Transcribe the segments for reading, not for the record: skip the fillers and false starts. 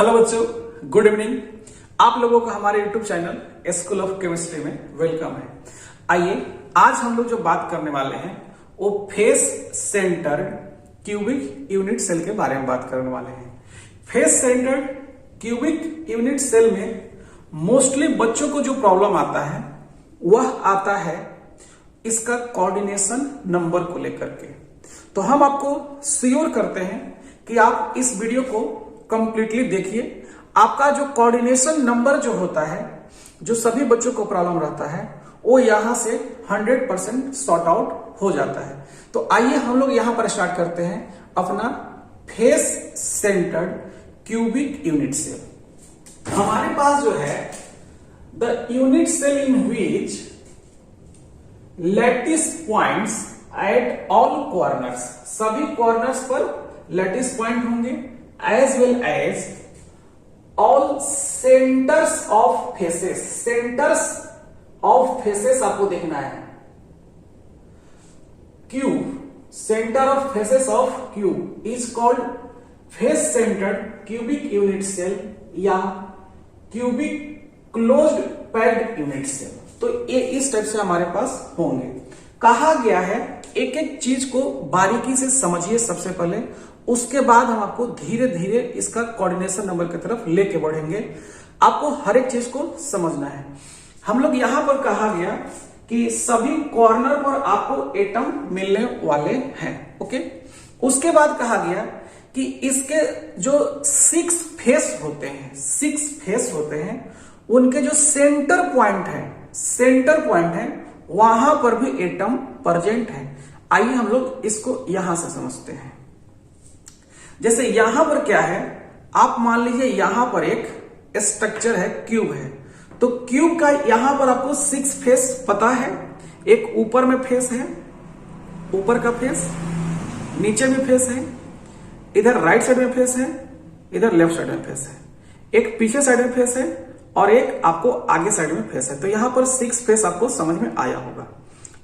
Hello बच्चों, good evening. आप लोगों का हमारे YouTube channel school of chemistry में वेलकम है। आइए आज हम लोग जो बात करने वाले हैं वो face centred cubic unit cell के बारे में बात करने वाले हैं। Face centred cubic unit cell में मोस्टली बच्चों को जो प्रॉब्लम आता है वह आता है इसका कोऑर्डिनेशन नंबर को लेकर के। तो हम आपको श्योर करते हैं कि आप इस वीडियो को कंप्लीटली देखिए। आपका जो कोऑर्डिनेशन नंबर जो होता है, जो सभी बच्चों को प्रॉब्लम रहता है, वो यहां से 100% सॉर्ट आउट हो जाता है। तो आइए हम लोग यहां पर स्टार्ट करते हैं अपना face centred cubic unit cell. हमारे पास जो है the unit cell in which lattice points at all corners, सभी कॉर्नर्स पर लैटिस पॉइंट होंगे, as well as all centres of faces. Centres of faces आपको देखना है। Cube, centre of faces of cube is called face centred cubic unit cell या cubic closed packed unit cell. तो ये इस type से हमारे पास होंगे। कहा गया है एक एक चीज को बारीकी से समझिए सबसे पहले, उसके बाद हम आपको धीरे धीरे इसका कोऑर्डिनेशन नंबर की तरफ लेके बढ़ेंगे। आपको हर एक चीज को समझना है। हम लोग यहां पर कहा गया कि सभी कॉर्नर पर आपको एटम मिलने वाले हैं। ओके, उसके बाद कहा गया कि इसके जो 6 फेस होते हैं, 6 फेस होते हैं, उनके जो सेंटर पॉइंट है वहां पर भी एटम प्रेजेंट है। आइए हम लोग इसको यहां से समझते हैं। जैसे यहां पर क्या है, आप मान लीजिए यहां पर एक स्ट्रक्चर है, क्यूब है। तो क्यूब का यहां पर आपको 6 फेस पता है। एक ऊपर में फेस है, ऊपर का फेस, नीचे में फेस है, इधर राइट साइड में फेस है, इधर लेफ्ट साइड में फेस है, एक पीछे साइड में फेस है और एक आपको आगे साइड में फेस है। तो यहां पर 6 फेस आपको समझ में आया होगा।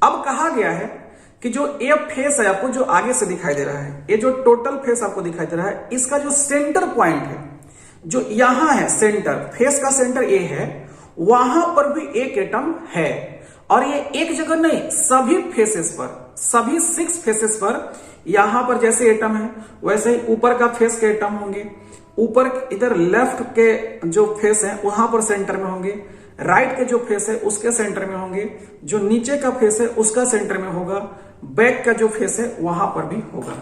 अब कहा गया है कि जो ए फेस है आपको जो आगे से दिखाई दे रहा है, ये जो टोटल फेस आपको दिखाई दे रहा है, इसका जो सेंटर पॉइंट है जो यहां है, सेंटर फेस का सेंटर ए है, वहां पर भी एक एटम है। और ये एक जगह नहीं, सभी फेसेस पर, सभी 6 फेसेस पर यहां पर जैसे एटम है वैसे ही ऊपर का फेस के एटम होंगे। ऊपर इधर लेफ्ट के जो फेस है वहां पर सेंटर में होंगे, राइट के जो फेस है उसके सेंटर में होंगे, जो नीचे का फेस है उसका सेंटर में होगा, बैक का जो फेस है वहां पर भी होगा।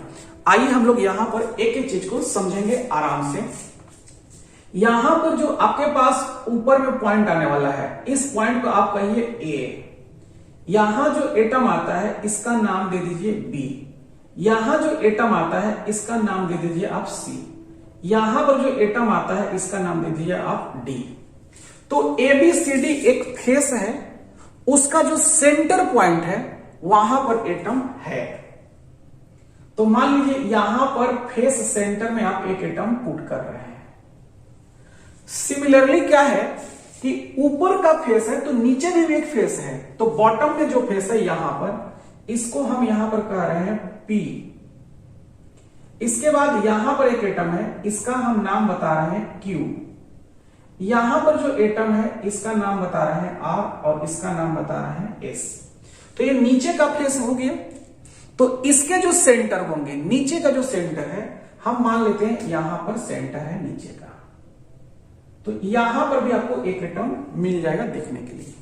आइए हम लोग यहां पर एक एक चीज को समझेंगे आराम से। यहां पर जो आपके पास ऊपर में पॉइंट आने वाला है, इस पॉइंट को आप कहिए ए। यहां जो एटम आता है इसका नाम दे दीजिए बी। यहां जो एटम आता है इसका नाम दे दीजिए आप सी। यहां पर जो एटम आता है इसका नाम दे दीजिए आप डी। तो ABCD एक फेस है, उसका जो सेंटर पॉइंट है वहां पर एटम है। तो मान लीजिए यहां पर फेस सेंटर में आप एक एटम पुट कर रहे हैं। सिमिलरली क्या है कि ऊपर का फेस है तो नीचे में भी एक फेस है। तो बॉटम में जो फेस है यहां पर, इसको हम यहां पर कह रहे हैं P। इसके बाद यहां पर एक एटम है, इसका हम नाम बता रहे हैं Q। यहां पर जो एटम है इसका नाम बता रहे हैं R और इसका नाम बता रहे हैं S। तो ये नीचे का फेस हो गया। तो इसके जो सेंटर होंगे, नीचे का जो सेंटर है, हम मान लेते हैं यहां पर सेंटर है नीचे का। तो यहां पर भी आपको एक एटम मिल जाएगा देखने के लिए।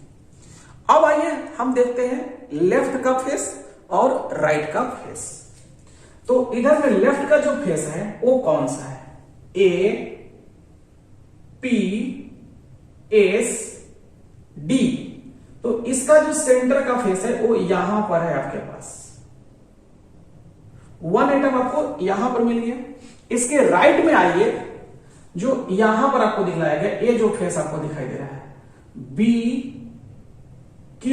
अब आइए हम देखते हैं लेफ्ट का फेस और राइट का फेस। तो इधर में लेफ्ट का जो फेस है वो कौन सा है? A, P, S, D। तो इसका जो सेंटर का फेस है वो यहां पर है आपके पास। 1 एटम आपको यहां पर मिल गया। इसके राइट में आइए, जो यहां पर आपको दिखाया गया, ये जो फेस आपको दिखाई दे रहा है B, Q,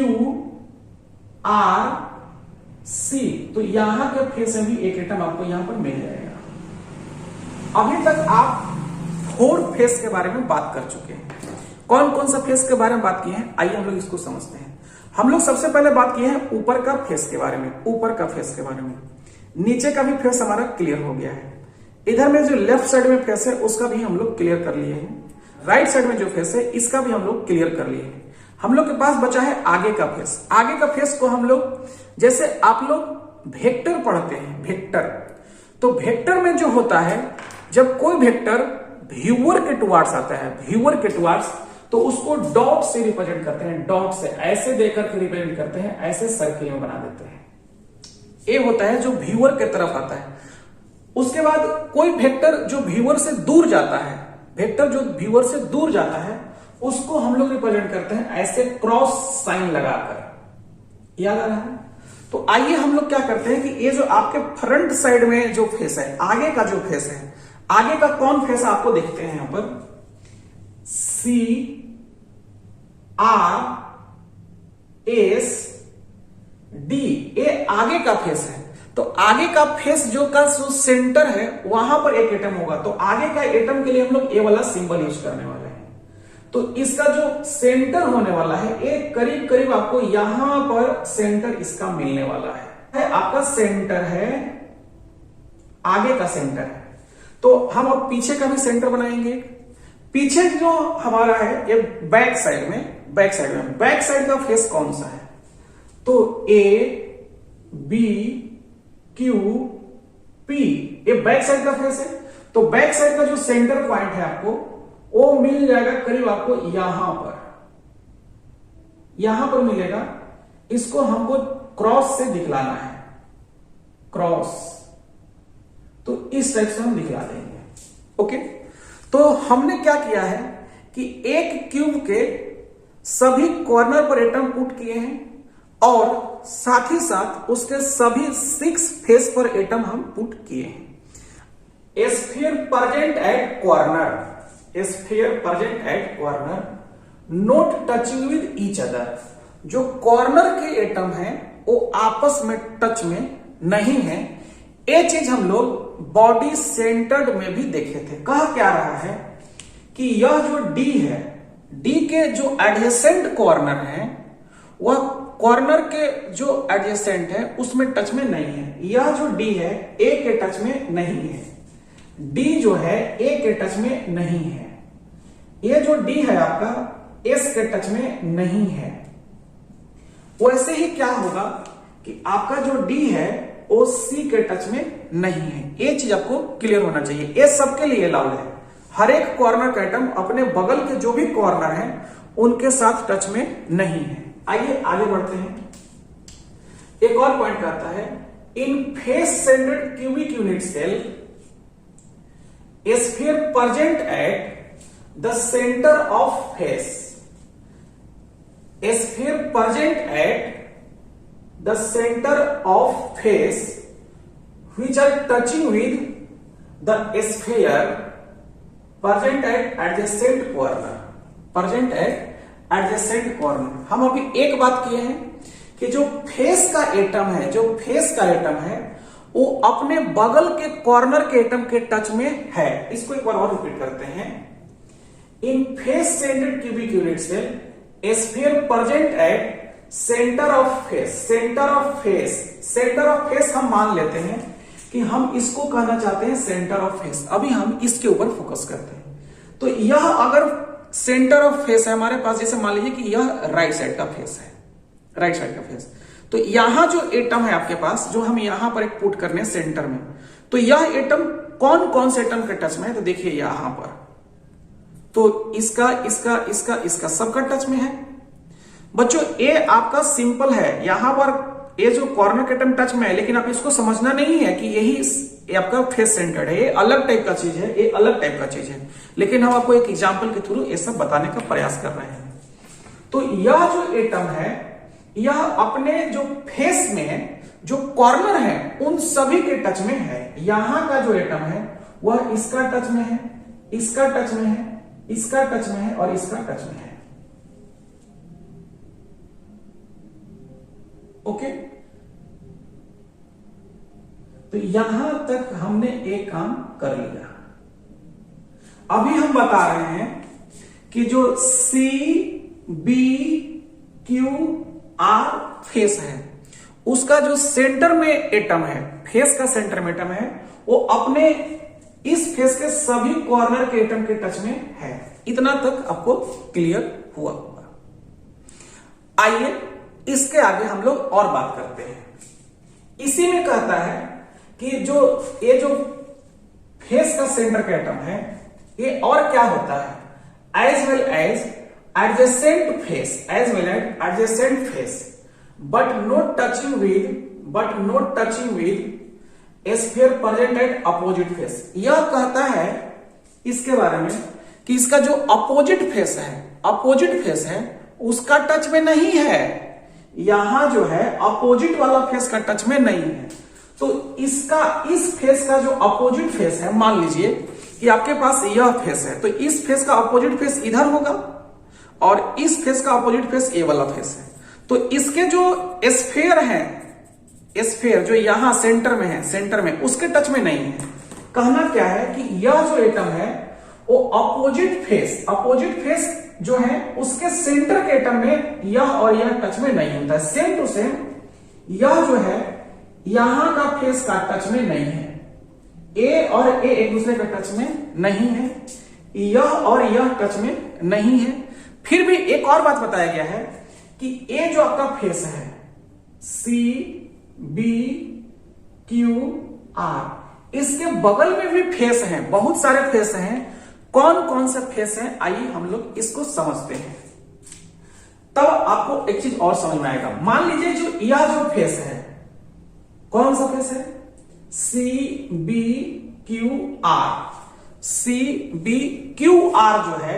R, C। तो यहां के फेस में भी एक एटम आपको यहां पर मिल जाएगा। अभी तक आप 4 फेस के बारे में बात कर चुके हैं। कौन कौन सा फेस के बारे में बात किए हैं, आइए हम लोग इसको समझते हैं। हम लोग सबसे पहले बात किए हैं ऊपर का फेस के बारे में, ऊपर का फेस के बारे में। नीचे का भी फेस हमारा क्लियर हो गया है। इधर में जो लेफ्ट साइड में फेस है उसका भी हम लोग क्लियर कर लिए हैं, राइट साइड में जो फेस है इसका भी हम लोग क्लियर कर लिए हैं। हम लोग के पास बचा है आगे का फेस। आगे का फेस को हम लोग, जैसे आप लोग वेक्टर पढ़ते हैं, वेक्टर, तो वेक्टर में जो होता है, जब कोई वेक्टर व्यूअर के टुवार्ड्स आता है, व्यूअर के टुवार्ड्स, तो उसको डॉट से रिप्रेजेंट करते हैं, डॉट से ऐसे देकर के रिप्रेजेंट करते हैं, ऐसे सर्किल में बना देते हैं। ये होता है जो व्यूअर के तरफ आता है। उसके बाद कोई वेक्टर जो व्यूअर से दूर जाता है, वेक्टर जो व्यूअर से दूर जाता है, उसको हम लोग रिप्रेजेंट करते हैं ऐसे क्रॉस साइन लगाकर। याद आ रहा है? तो आइए हम लोग क्या करते हैं कि ये जो आपके फ्रंट साइड में जो फेस है, आगे का जो फेस है, आगे का कौन फेस आपको देखते हैं यहां पर, CRS, D, ये आगे का फेस है। तो आगे का फेस जो का जो सेंटर है वहां पर एक एटम होगा, तो आगे का एटम के लिए हम लोग ये वाला सिंबल यूज करने वाले हैं। तो इसका जो सेंटर होने वाला है, एक करीब करीब आपको यहां पर सेंटर इसका मिलने वाला है। आपका सेंटर है, आगे का सेंटर है। तो हम अब पीछे का भी सेंटर बनाएंगे। पीछे जो हमारा है ये बैक साइड में, बैक साइड का फेस कौन सा है, तो A, B, Q, P, ये बैक साइड का फेस है। तो बैक साइड का जो सेंटर पॉइंट है आपको वो मिल जाएगा करीब आपको यहां पर मिलेगा। इसको हमको क्रॉस से दिखलाना है, क्रॉस, तो इस टाइप से हम दिखला देंगे। ओके, तो हमने क्या किया है कि एक क्यूब के सभी कॉर्नर पर एटम पुट किए हैं और साथ ही साथ उसके सभी 6 फेस पर एटम हम पुट किए हैं। Sphere present eight corner, sphere present eight corner, not touching with each other. जो कॉर्नर के एटम हैं वो आपस में टच में नहीं है। ये चीज हम लोग बॉडी सेंटर्ड में भी देखे थे। कहा क्या रहा है कि यह जो D है, D के जो एडजेसेंट कॉर्नर है वह कॉर्नर के जो एडजेसेंट है उसमें टच में नहीं है। यह जो D है A के टच में नहीं है, D जो है A के टच में नहीं है। ये जो D है आपका S के टच में नहीं है। वैसे ही क्या होगा कि आपका जो D है वो C के टच में नहीं है। ये चीज आपको क्लियर होना चाहिए। ये सबके लिए अलाउड है। हर एक कॉर्नर का एटम अपने बगल के जो भी कॉर्नर हैं उनके साथ टच में नहीं है। आइए आगे बढ़ते हैं। एक और पॉइंट आता है, in face centred cubic unit cell sphere present at the centre of face, sphere present at the center of face which are touching with the sphere present at adjacent corner, present at adjacent corner। हम अभी एक बात किए हैं कि जो face का atom है, जो फेस का एटम है वो अपने बगल के कॉर्नर के एटम के टच में है। इसको एक बार और रिपीट करते हैं। In face centred cubic unit cell sphere present at centre of face, centre of face, centre of face हम मान लेते हैं कि हम इसको कहना चाहते हैं सेंटर ऑफ फेस। अभी हम इसके ऊपर फोकस करते हैं। तो यह अगर सेंटर ऑफ फेस है हमारे पास, जैसे मान लीजिए कि यह राइट साइड का फेस है, राइट साइड का फेस, तो यहां जो एटम है आपके पास जो हम यहां पर एक पुट करने सेंटर में, तो यह एटम कौन कौन से एटम के टच में है, तो देखिए यहां पर तो इसका सबका टच में है। बच्चों ये आपका सिंपल है, यहां पर ये जो कॉर्नर के एटम टच में है, लेकिन आप इसको समझना नहीं है कि यही आपका फेस सेंटर्ड है। ये अलग टाइप का चीज है, ये अलग टाइप का चीज है, लेकिन हम आपको एक एग्जांपल के थ्रू ये सब बताने का प्रयास कर रहे हैं। तो यह जो एटम है यह अपने जो फेस में जो कॉर्नर है उन सभी के टच में है। यहां का जो एटम है वह इसका टच में है, इसका टच में है, इसका टच में है और इसका टच में है। ओके, तो यहां तक हमने एक काम कर लिया। अभी हम बता रहे हैं कि जो C, B, Q, R face है उसका जो सेंटर में एटम है, फेस का सेंटर में एटम है, वो अपने इस फेस के सभी कॉर्नर के एटम के टच में है। इतना तक आपको क्लियर हुआ होगा। आइए इसके आगे हम लोग और बात करते हैं। इसी में कहता है कि ये जो फेस का सेंटर का एटम है ये और क्या होता है, as well as adjacent face but not touching with sphere present at opposite face. यह कहता है इसके बारे में कि इसका जो अपोजिट फेस है उसका टच में नहीं है। यहां जो है अपोजिट वाला फेस का टच में नहीं है। तो इस फेस का जो अपोजिट फेस है, मान लीजिए कि आपके पास यह फेस है, तो इस फेस का अपोजिट फेस इधर होगा और इस फेस का अपोजिट फेस ये वाला फेस है। तो इसके जो स्फीयर जो यहां सेंटर में उसके टच में नहीं है। कहना क्या है कि यह जो एटम है वो अपोजिट फेस जो है उसके सेंटर के एटम में यह और यह टच में नहीं होता है। सेम टू सेम यह जो है यहां का फेस का टच में नहीं है। ए और ए एक दूसरे का टच में नहीं है, यह और यह टच में नहीं है। फिर भी एक और बात बताया गया है कि ए जो आपका फेस है सी बी क्यू आर, इसके बगल में भी फेस हैं, बहुत सारे फेस हैं। कौन कौन से फेस हैं आइए हम लोग इसको समझते हैं, तब आपको एक चीज और समझ में आएगा। मान लीजिए जो यह जो फेस है, कौन सा फेस है, सी बी क्यू आर जो है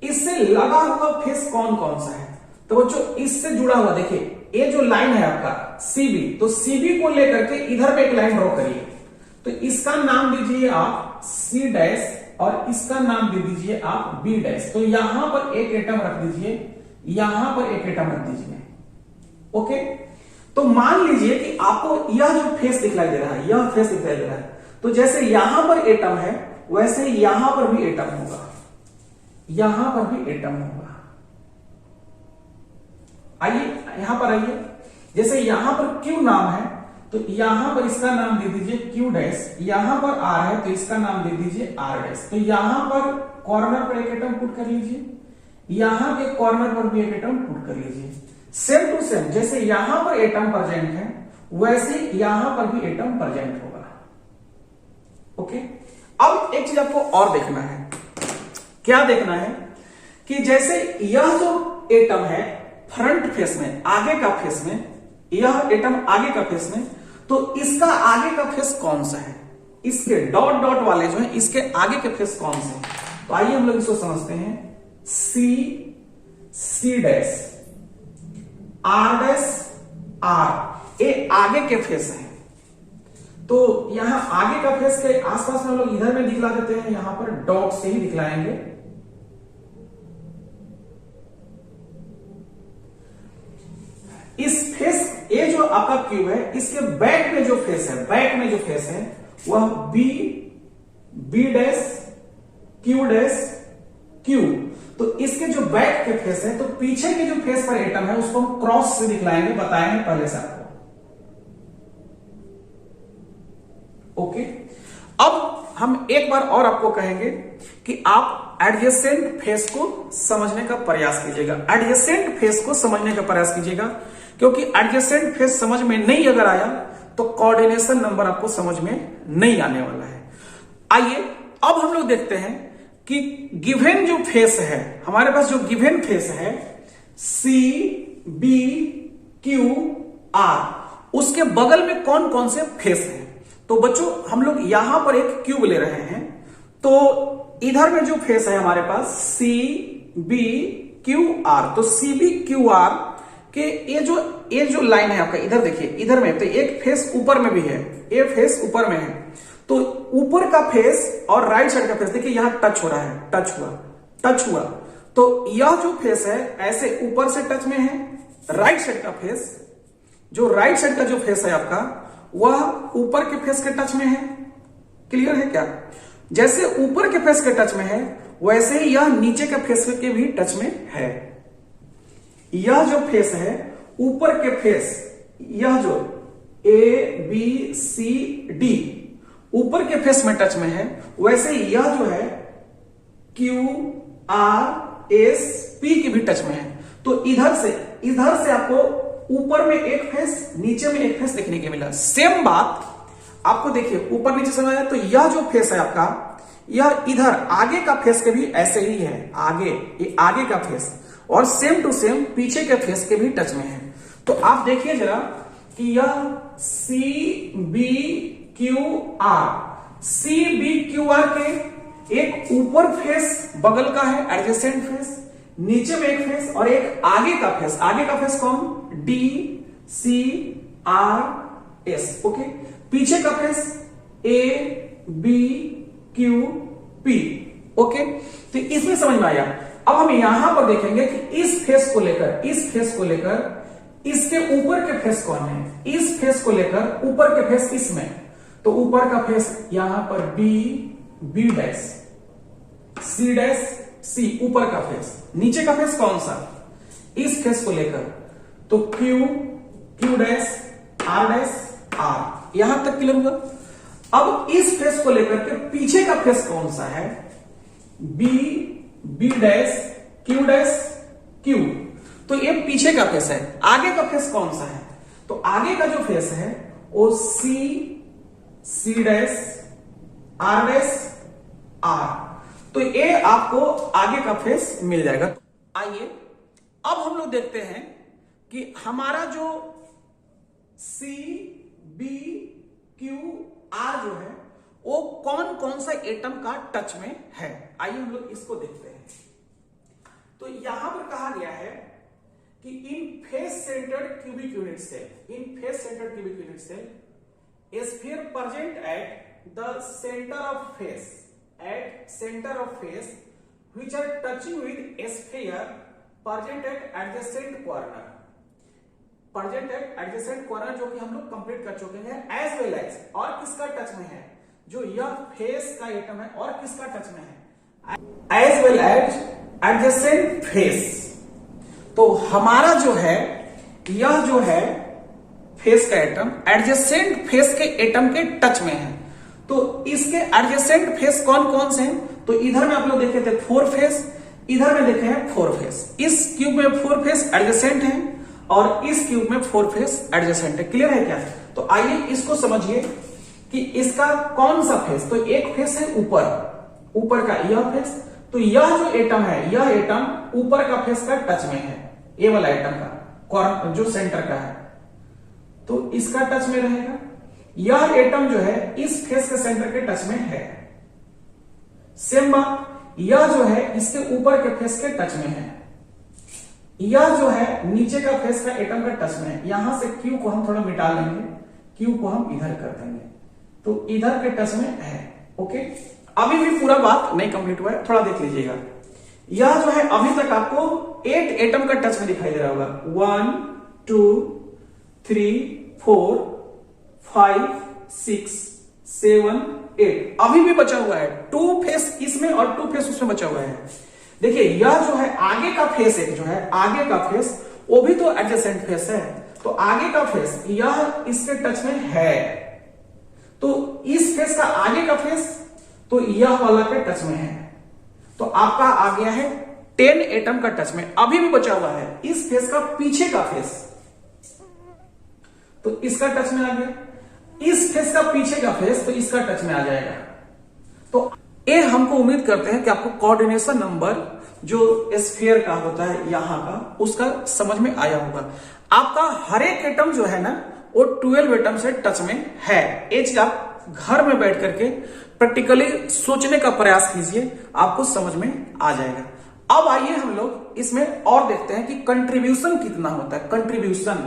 इससे लगा हुआ फेस कौन कौन सा है। तो जो इससे जुड़ा हुआ, देखिए ये जो लाइन है आपका सीबी, तो सीबी को लेकर के इधर पे एक लाइन ड्रॉ करिए। तो इसका नाम दीजिए आप सी डैश और इसका नाम दे दीजिए आप बी डैश। तो यहां पर एक एटम रख दीजिए, यहां पर एक एटम रख दीजिए। ओके, तो मान लीजिए कि आपको यह जो फेस दिखलाई दे रहा है, यह फेस दिखलाई दे रहा है, तो जैसे यहां पर एटम है वैसे यहां पर भी एटम होगा, यहां पर भी एटम होगा। आइए यहां पर आइए, जैसे यहां पर क्यू नाम है तो यहां पर इसका नाम दे दीजिए क्यू डैश, यहां पर आर है तो इसका नाम दे दीजिए आर डैश। तो यहां पर कॉर्नर पर एक एटम पुट कर लीजिए, यहां के कॉर्नर पर भी एक एटम पुट कर लीजिए। सेम टू सेम जैसे यहां पर एटम प्रेजेंट है वैसे यहां पर भी एटम प्रेजेंट होगा। ओके, अब एक चीज आपको और देखना है। क्या देखना है कि जैसे यह जो एटम है फ्रंट फेस में, आगे का फेस में, यह एटम आगे का फेस में, तो इसका आगे का फेस कौन सा है, इसके डॉट डॉट वाले जो है इसके आगे के फेस कौन से हैं। तो आइए हम लोग इसको समझते हैं। C dash R dash R, ये आगे के फेस हैं। तो यहां आगे का फेस के आसपास में हम लोग इधर में दिखला देते हैं, यहां पर डॉट से ही दिखलाएंगे। इस फेस, ये जो आपका क्यूब है इसके बैक में जो फेस है वह बी डैश क्यू। तो इसके जो बैक के फेस है, तो पीछे के जो फेस पर एटम है उसको हम क्रॉस से दिखलाएंगे, बताएंगे पहले से आपको। ओके, अब हम एक बार और आपको कहेंगे कि आप एडजेसेंट फेस को समझने का प्रयास कीजिएगा, एडजेसेंट फेस को समझने का प्रयास कीजिएगा, क्योंकि एडजेसेंट फेस समझ में नहीं अगर आया तो कोऑर्डिनेशन नंबर आपको समझ में नहीं आने वाला है। आइए अब हम लोग देखते हैं कि गिवन जो फेस है, हमारे पास जो गिवन फेस है सी बी क्यू आर, उसके बगल में कौन कौन से फेस हैं। तो बच्चों हम लोग यहां पर एक क्यूब ले रहे हैं, तो इधर में जो फेस है हमारे पास सी बी क्यू आर, तो सी बी क्यू आर के ये जो लाइन है आपका, इधर देखिए, इधर में तो एक फेस ऊपर में भी है, ये फेस ऊपर में है, तो ऊपर का फेस और राइट साइड का फेस देखिए यहां टच हो रहा है, टच हुआ। तो यह जो फेस है ऐसे ऊपर से टच में है, राइट साइड का फेस, जो राइट साइड का जो फेस है आपका वह ऊपर के फेस के टच में है। क्लियर है क्या? जैसे ऊपर के फेस के टच में है वैसे ही यह नीचे के फेस के भी टच में है। यह जो फेस है ऊपर के फेस, यह जो ए बी सी डी, ऊपर के फेस में टच में है, वैसे यह जो है क्यू आर एस पी की भी टच में है। तो इधर से आपको ऊपर में एक फेस, नीचे में एक फेस देखने के मिला। सेम बात आपको देखिए ऊपर नीचे समझ आया। तो यह जो फेस है आपका, यह इधर आगे का फेस के भी ऐसे ही है, आगे, ये आगे का फेस, और सेम टू सेम पीछे के फेस के भी टच में है। तो आप देखिए जरा कि यह C B Q R, C B Q R के एक ऊपर फेस बगल का है एडजेसेंट फेस, नीचे में एक फेस और एक आगे का फेस। आगे का फेस कौन? D C R S, okay. पीछे का face A B Q P, okay. तो इसमें समझ में आया। अब हम यहां पर देखेंगे कि इस फेस को लेकर इसके ऊपर के फेस कौन है। इस फेस को लेकर ऊपर के फेस इसमें, तो ऊपर का फेस यहां पर B dash, C dash C, ऊपर का फेस। नीचे का फेस कौन सा? इस फेस को लेकर तो क्यू डैश आर, यहां तक क्लियर हुआ। अब इस फेस को लेकर के पीछे का फेस कौन सा है? B dash Q. तो ये पीछे का फेस है। आगे का फेस कौन सा है? तो आगे का जो फेस है वो सी डैश आर। तो ये आपको आगे का फेस मिल जाएगा। आइए अब हम लोग देखते हैं कि हमारा जो सी बी क्यू आर जो है वो कौन कौन सा एटम का टच में है। आइए हम लोग इसको देखते हैं। तो यहां पर कहा गया है कि in face centred cubic unit cell sphere present at the centre of face which are touching with sphere present at adjacent corner, जो कि हम लोग कंप्लीट कर चुके हैं। एज वेल एज, और किसका टच में है? जो यह फेस का एटम है और किसका टच में है? As well as adjacent face. तो हमारा जो है यह जो है फेस का एटम एडजेसेंट फेस के एटम के टच में है। तो इसके एडजेसेंट फेस कौन कौन से हैं? तो इधर में आप लोग देखे थे 4 फेस, इधर में देखे हैं 4 फेस। इस क्यूब में 4 फेस एडजेसेंट है और इस क्यूब में 4 फेस एडजेसेंट है। क्लियर है क्या? तो आइए इसको समझिए कि इसका कौन सा फेस। तो एक फेस है ऊपर का यह फेस। तो यह जो एटम है, यह एटम ऊपर का फेस का टच में है, ये वाला एटम का कॉर्नर जो सेंटर का है, तो इसका टच में रहेगा। यह एटम जो है इस फेस के सेंटर के टच में है। सेम बात, यह जो है इसके ऊपर के फेस के टच में है। यह जो है नीचे का फेस का एटम का टच में है। यहां से क्यू को हम थोड़ा मिटा लेंगे, क्यू को हम इधर कर देंगे, तो इधर के टच में है। ओके, अभी भी पूरा बात नहीं कंप्लीट हुआ है, थोड़ा देख लीजिएगा। यह जो है अभी तक आपको 8 एटम का टच में दिखाई दे रहा होगा। 1 2 3 4 5 6 7 8, अभी भी बचा हुआ है 2 फेस इसमें और 2 फेस उसमें बचा हुआ है। देखिए यह जो है आगे का फेस, एक जो है आगे का फेस, वो भी तो एडजेसेंट फेस है। तो आगे का फेस यह इसके टच में है, तो इस फेस का आगे का फेस तो यह वाला के टच में है। तो आपका आ गया है 10 एटम का टच में। अभी भी बचा हुआ है इस फेस का पीछे का फेस, तो इसका टच में आ गया। इस फेस का पीछे का फेस तो इसका टच में आ जाएगा। तो ये हमको उम्मीद करते हैं कि आपको कोऑर्डिनेशन नंबर जो स्फीयर का होता है यहां का, उसका समझ में आया होगा। आपका हर एक एटम जो है ना वो 12 एटम से टच में है। ये चीज आप घर में बैठ करके प्रैक्टिकली सोचने का प्रयास कीजिए, आपको समझ में आ जाएगा। अब आइए हम लोग इसमें और देखते हैं कि कंट्रीब्यूशन कितना होता है। कंट्रीब्यूशन,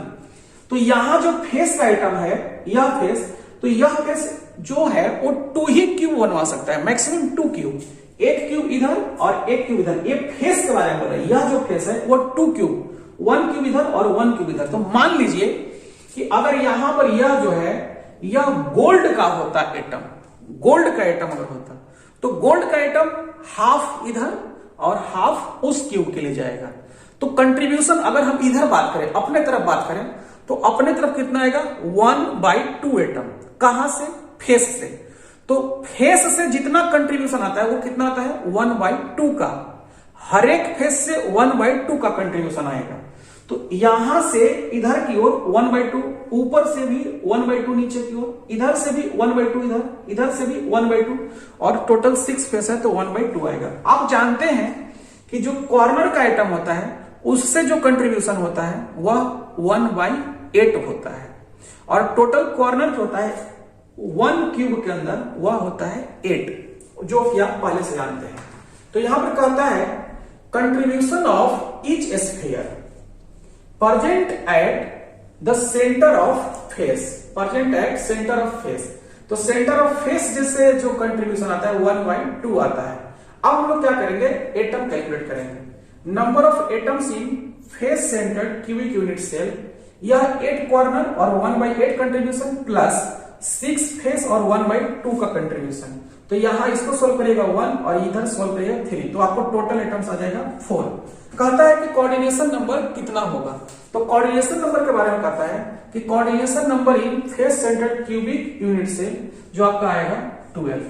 तो यहां जो फेस का आइटम है यह फेस, तो यह फेस जो है वो 2 ही क्यूब बनवा सकता है, मैक्सिमम 2 क्यूब, एक क्यूब इधर और एक क्यूब इधर। ये फेस के बारे में बोल रहे हैं। यह जो फेस है वो 2 क्यूब, 1 क्यूब इधर और 1 क्यूब इधर। तो मान लीजिए कि अगर यहां पर यह जो है यह गोल्ड का होता एटम, गोल्ड का एटम अगर होता तो गोल्ड का एटम हाफ इधर और हाफ उस क्यूब के लिए जाएगा। तो कंट्रीब्यूशन अगर हम इधर बात करें, अपने तरफ बात करें, तो अपने तरफ कितना आएगा 1/2 एटम। कहां से? फेस से। तो फेस से जितना कंट्रीब्यूशन आता है वो कितना आता है 1/2 का, हर एक फेस से 1/2 का कंट्रीब्यूशन आएगा। तो यहां से इधर की ओर 1/2, ऊपर से भी 1/2, नीचे की ओर इधर से भी 1/2, इधर से भी 1/2, और टोटल 6 फेस है तो 1/2 आएगा। आप जानते हैं कि जो कॉर्नर का आइटम होता है उससे जो कंट्रीब्यूशन होता है वह 1/8 होता है, और टोटल कॉर्नर जो होता है 1 क्यूब के अंदर वह होता है 8, जो कि आप पहले से जानते हैं। तो यहां पर कहता है contribution of each sphere present at the center of face, present at center of face। तो सेंटर ऑफ फेस जैसे जो कंट्रीब्यूशन आता है 1/2 आता है। अब हम लोग क्या करेंगे, एटम कैलकुलेट करेंगे। Number of atoms in face centred cubic unit cell, यह 8 कॉर्नर और 1/8 कंट्रीब्यूशन प्लस 6 फेस और 1/2 का कंट्रीब्यूशन। तो यहां इसको सोल्व करेगा 1 और इधर सोल्व करेगा 3, तो आपको टोटल एटम्स आ जाएगा 4। कहता है कि कोऑर्डिनेशन नंबर कितना होगा, तो कोऑर्डिनेशन नंबर के बारे में कहता है कि coordination number in face centred cubic unit cell जो आपका आएगा 12।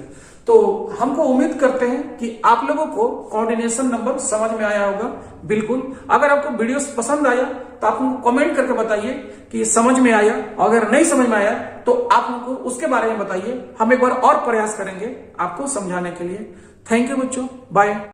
तो हमको उम्मीद करते हैं कि आप लोगों को कोऑर्डिनेशन नंबर समझ में आया होगा। बिल्कुल, अगर आपको वीडियो पसंद आया तो आप हमको कमेंट करके बताइए कि समझ में आया, अगर नहीं समझ में आया तो आप हमको उसके बारे में बताइए, हम एक बार और प्रयास करेंगे आपको समझाने के लिए। थैंक यू बच्चों, बाय।